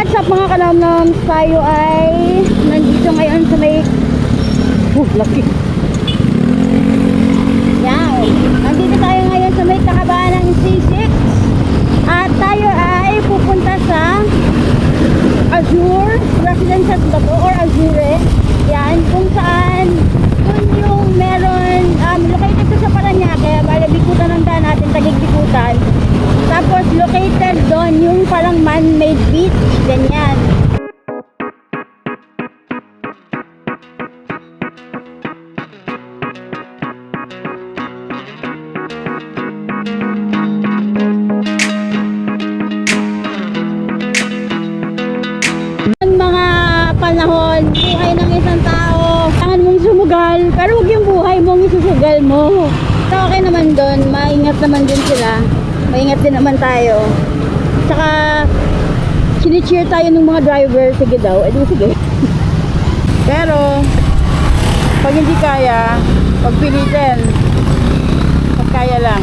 What's up mga kalamnams? Tayo ay nandito ngayon sa may laki yan. Nandito tayo ngayon sa may Tacabaan ng C6 at tayo ay pupunta sa Azure Residence ba to? Or Azure yan, kung saan kung yung meron located to sa Paranaque, bale bikutan ng daan natin, Taguig Bikutan. Tapos located doon yung parang man-made beach, ganyan. Ang mga panahon, buhay ng isang tao, kailangan mong sumugal, pero huwag yung buhay mong isusugal mo. So okay naman doon, maingat naman din sila. Maingat din naman tayo. Tsaka sini-cheer tayo ng mga driver. Sige daw, edi sige. Pero pag hindi kaya, pagpilitin. Pag kaya lang.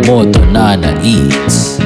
Motonana Eats.